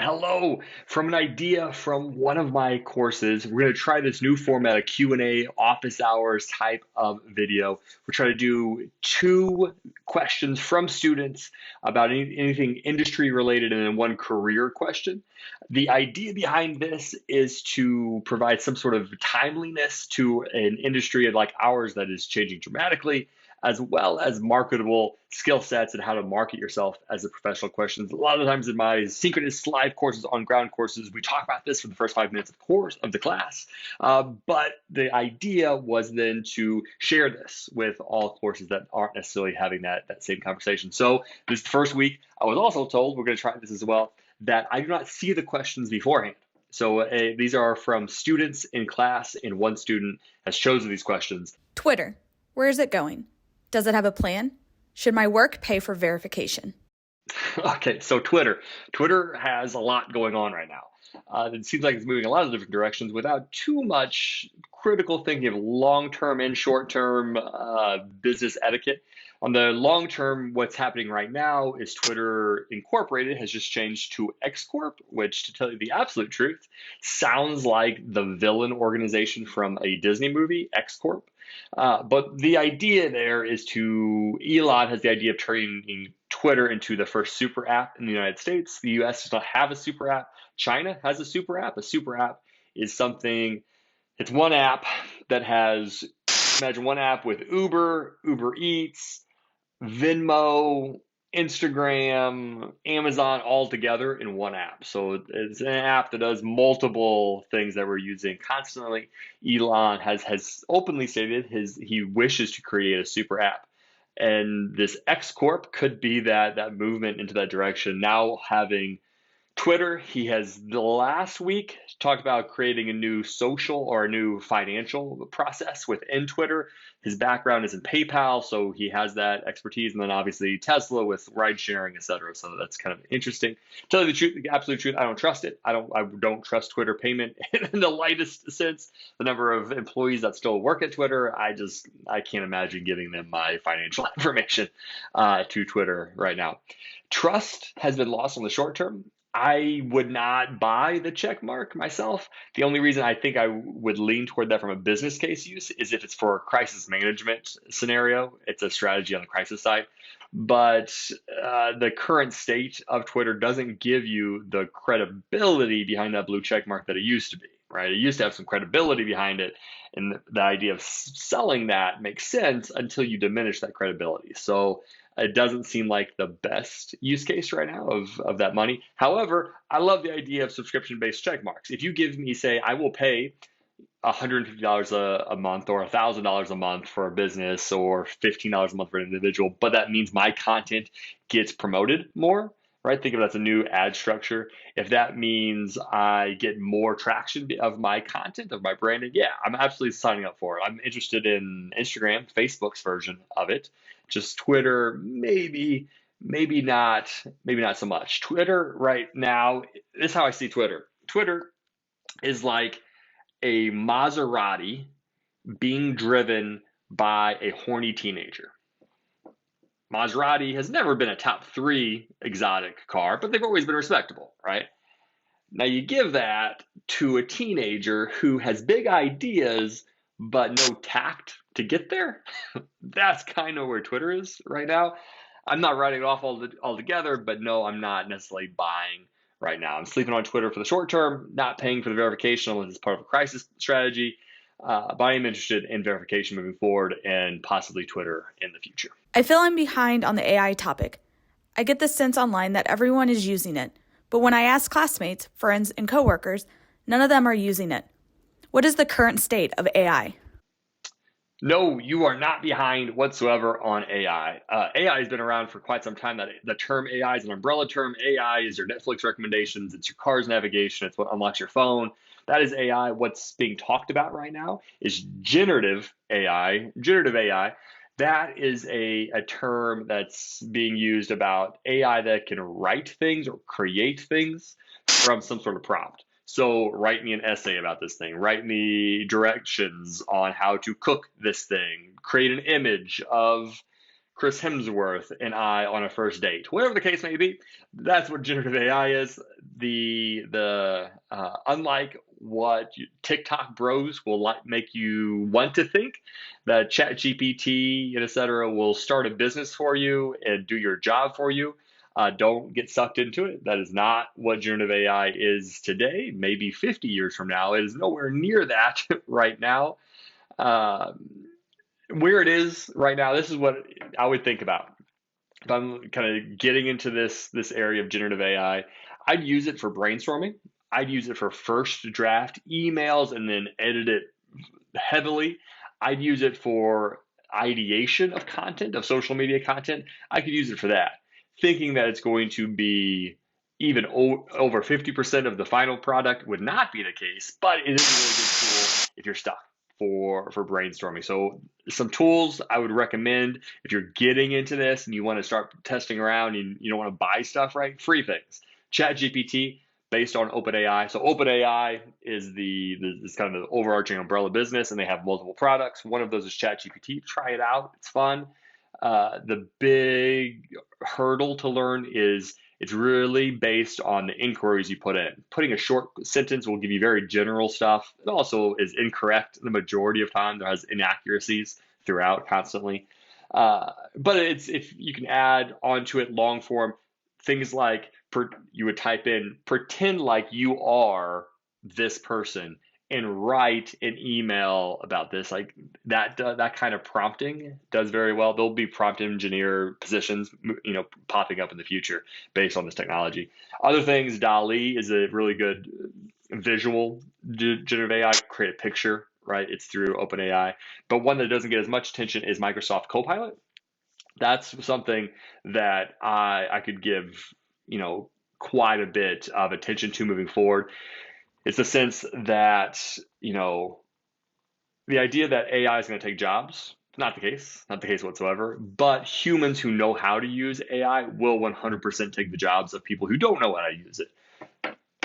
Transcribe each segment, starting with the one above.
Hello. From an idea from one of my courses, we're going to try this new format, a Q&A, office hours type of video. We're trying to do two questions from students about anything industry related and then one career question. The idea behind this is to provide some sort of timeliness to an industry like ours that is changing dramatically, as well as marketable skill sets and how to market yourself as a professional questions. A lot of times in my synchronous live courses, on ground courses, we talk about this for the first 5 minutes of the class. But the idea was then to share this with all courses that aren't necessarily having that same conversation. So this first week, I was also told, we're going to try this as well, that I do not see the questions beforehand. So these are from students in class, and one student has chosen these questions. Twitter. Where is it going? Does it have a plan? Should my work pay for verification? Okay, so Twitter. Twitter has a lot going on right now. It seems like it's moving a lot of different directions without too much critical thinking of long-term and short-term business etiquette. On the long term, what's happening right now is Twitter Incorporated has just changed to X Corp, which, to tell you the absolute truth, sounds like the villain organization from a Disney movie, X Corp. But the idea there is Elon has the idea of turning Twitter into the first super app in the United States. The US does not have a super app. China has a super app. A super app is something, it's one app that has, imagine one app with Uber, Uber Eats, Venmo, Instagram, Amazon all together in one app. So it's an app that does multiple things that we're using constantly. Elon has openly stated he wishes to create a super app. And this X Corp could be that movement into that direction. Now having Twitter, he has the last week talked about creating a new social or a new financial process within Twitter. His background is in PayPal, so he has that expertise, and then obviously Tesla with ride sharing, et cetera. So that's kind of interesting. To tell you the truth, the absolute truth, I don't trust it. I don't trust Twitter payment in the lightest sense. The number of employees that still work at Twitter, I can't imagine giving them my financial information to Twitter right now. Trust has been lost on the short term. I would not buy the check mark myself. The only reason I think I would lean toward that from a business case use is if it's for a crisis management scenario. It's a strategy on the crisis side. But the current state of Twitter doesn't give you the credibility behind that blue check mark that it used to be, right? It used to have some credibility behind it. And the idea of selling that makes sense until you diminish that credibility. So it doesn't seem like the best use case right now of that money. However, I love the idea of subscription-based check marks. If you give me, say, I will pay $150 a month or $1,000 a month for a business or $15 a month for an individual, but that means my content gets promoted more, right? Think of it as a new ad structure. If that means I get more traction of my content, of my branding, yeah, I'm absolutely signing up for it. I'm interested in Instagram, Facebook's version of it. Just Twitter, maybe not so much. Twitter right now, this is how I see Twitter. Twitter is like a Maserati being driven by a horny teenager. Maserati has never been a top three exotic car, but they've always been respectable, right? Now you give that to a teenager who has big ideas, but no tact to get there. That's kind of where Twitter is right now. I'm not writing it off altogether, but no, I'm not necessarily buying right now. I'm sleeping on Twitter for the short term, not paying for the verification unless it's part of a crisis strategy. But I am interested in verification moving forward and possibly Twitter in the future. I feel I'm behind on the AI topic. I get the sense online that everyone is using it, but when I ask classmates, friends, and coworkers, none of them are using it. What is the current state of AI? No, you are not behind whatsoever on AI. AI has been around for quite some time. That the term AI is an umbrella term. AI is your Netflix recommendations. It's your car's navigation. It's what unlocks your phone. That is AI. What's being talked about right now is generative AI. Generative AI. That is a term that's being used about AI that can write things or create things from some sort of prompt. So write me an essay about this thing, write me directions on how to cook this thing, create an image of Chris Hemsworth and I on a first date, whatever the case may be. That's what generative AI is. The unlike what TikTok bros will make you want to think, that ChatGPT and et cetera will start a business for you and do your job for you. Don't get sucked into it. That is not what generative AI is today. Maybe 50 years from now, it is nowhere near that right now. Um, where it is right now, this is what I would think about. If I'm kind of getting into this area of generative AI, I'd use it for brainstorming. I'd use it for first draft emails and then edit it heavily. I'd use it for ideation of content, of social media content. I could use it for that, thinking that it's going to be even over 50% of the final product would not be the case, but it is a really good tool if you're stuck for brainstorming. So some tools I would recommend if you're getting into this and you want to start testing around and you don't want to buy stuff, right? Free things. ChatGPT based on OpenAI. So OpenAI is this kind of the overarching umbrella business, and they have multiple products. One of those is ChatGPT. Try it out. It's fun. The big hurdle to learn is it's really based on the inquiries you put in. Putting a short sentence will give you very general stuff. It also is incorrect the majority of time. There has inaccuracies throughout constantly. But it's if you can add onto it long form things like you would type in pretend like you are this person and write an email about this, like that kind of prompting does very well. There'll be prompt engineer positions popping up in the future based on this technology. Other things, DALL-E is a really good visual generative AI. Create a picture, right? It's through OpenAI. But one that doesn't get as much attention is Microsoft Copilot. That's something that I could give quite a bit of attention to moving forward. It's a sense that, the idea that AI is going to take jobs, not the case, not the case whatsoever. But humans who know how to use AI will 100% take the jobs of people who don't know how to use it.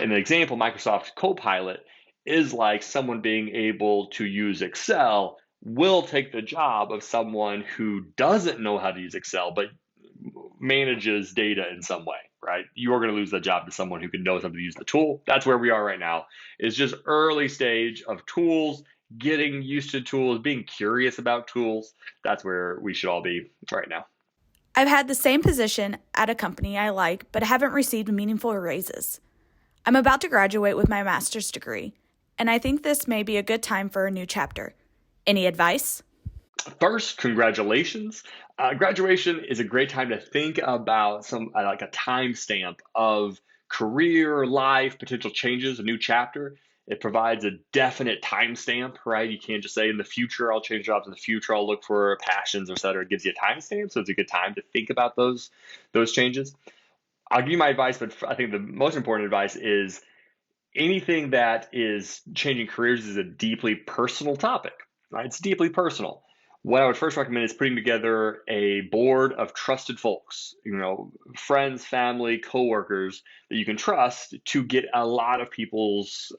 In the example, Microsoft Copilot is like someone being able to use Excel will take the job of someone who doesn't know how to use Excel, but manages data in some way, right? You're going to lose the job to someone who can know how to use the tool. That's where we are right now. It's just early stage of tools, getting used to tools, being curious about tools. That's where we should all be right now. I've had the same position at a company I like, but haven't received meaningful raises. I'm about to graduate with my master's degree, and I think this may be a good time for a new chapter. Any advice? First, congratulations. Graduation is a great time to think about some like a timestamp of career, life, potential changes, a new chapter. It provides a definite timestamp, right? You can't just say in the future, I'll change jobs in the future, I'll look for passions, et cetera. It gives you a timestamp, so it's a good time to think about those changes. I'll give you my advice, but I think the most important advice is anything that is changing careers is a deeply personal topic, right? It's deeply personal. What I would first recommend is putting together a board of trusted folks, friends, family, coworkers that you can trust to get a lot of people's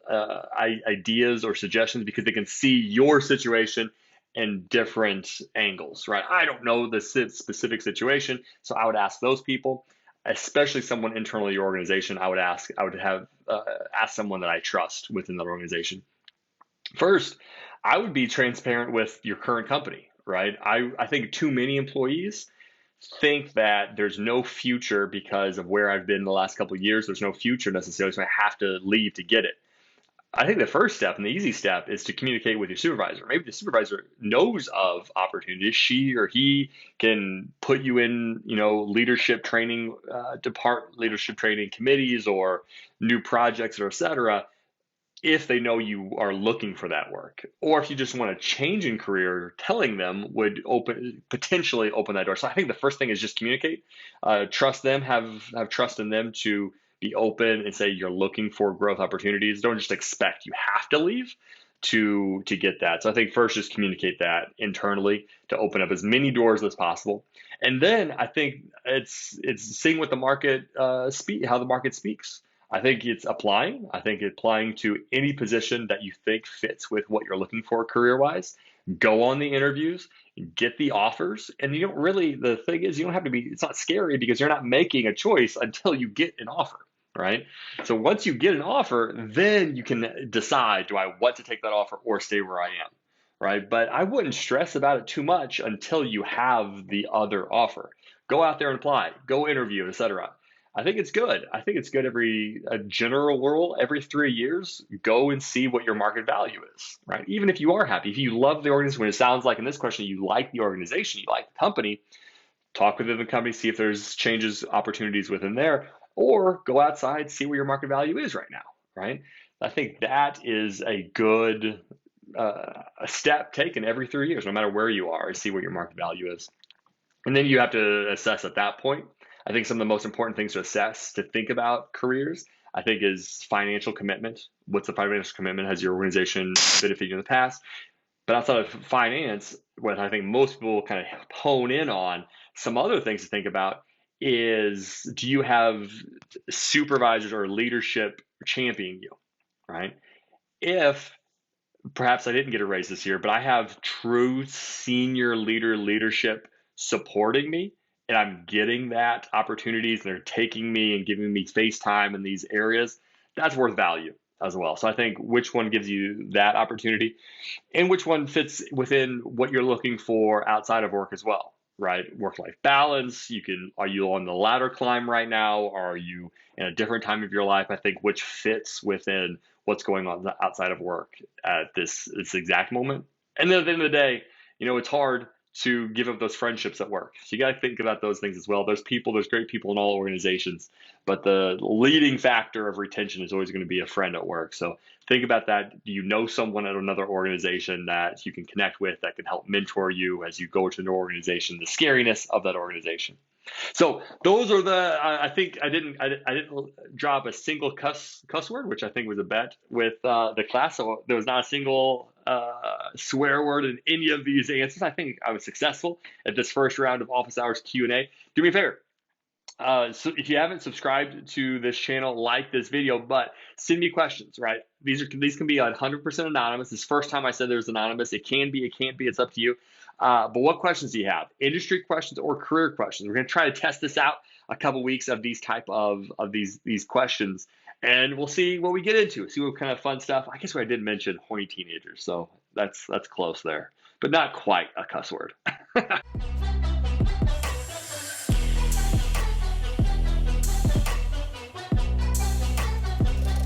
ideas or suggestions because they can see your situation in different angles, right? I don't know the specific situation, so I would ask those people, especially someone internal to your organization. I would ask someone that I trust within that organization. First, I would be transparent with your current company, right? I think too many employees think that there's no future because of where I've been the last couple of years. There's no future necessarily, so I have to leave to get it. I think the first step and the easy step is to communicate with your supervisor. Maybe the supervisor knows of opportunities. She or he can put you in, leadership training, leadership training committees or new projects or et cetera, if they know you are looking for that work. Or if you just want to change in career, telling them would potentially open that door. So I think the first thing is just communicate, trust them, have trust in them to be open and say you're looking for growth opportunities. Don't just expect you have to leave to get that. So I think first just communicate that internally to open up as many doors as possible. And then I think it's seeing what the market how the market speaks. I think it's applying. I think applying to any position that you think fits with what you're looking for career-wise. Go on the interviews. get the offers, and you don't really, the thing is, you don't have to be, it's not scary because you're not making a choice until you get an offer, right? So once you get an offer, then you can decide, do I want to take that offer or stay where I am, right? But I wouldn't stress about it too much until you have the other offer. Go out there and apply, go interview, etc. I think it's good. I think it's good every a general rule, every 3 years, go and see what your market value is, right? Even if you are happy, if you love the organization, when it sounds like in this question, you like the organization, you like the company, talk within the company, see if there's changes, opportunities within there, or go outside, see where your market value is right now, right? I think that is a good a step taken every 3 years, no matter where you are, see what your market value is. And then you have to assess at that point. I think some of the most important things to assess, to think about careers, I think is financial commitment. What's the financial commitment? Has your organization benefited you in the past? But outside of finance, what I think most people kind of hone in on, some other things to think about is, do you have supervisors or leadership championing you, right? If perhaps I didn't get a raise this year, but I have true senior leadership supporting me, and I'm getting that opportunities, and they're taking me and giving me face time in these areas, that's worth value as well. So I think which one gives you that opportunity and which one fits within what you're looking for outside of work as well, right? Work-life balance. Are you on the ladder climb right now? Are you in a different time of your life? I think which fits within what's going on outside of work at this exact moment. And then at the end of the day, it's hard to give up those friendships at work. So you got to think about those things as well. There's great people in all organizations, but the leading factor of retention is always going to be a friend at work. So think about that. Do you know someone at another organization that you can connect with that can help mentor you as you go to an organization, the scariness of that organization? So those are I think I didn't drop a single cuss word, which I think was a bet with the class. So there was not a single swear word in any of these answers. I think I was successful at this first round of Office Hours Q&A. Do me a favor. So if you haven't subscribed to this channel, like this video, but send me questions, right? These can be 100% anonymous. This is the first time I said there's anonymous. It can be, it can't be, it's up to you. But what questions do you have? Industry questions or career questions? We're going to try to test this out a couple weeks of these type of these questions, and we'll see what we get into. See what kind of fun stuff. I guess I did mention horny teenagers, so that's close there, but not quite a cuss word.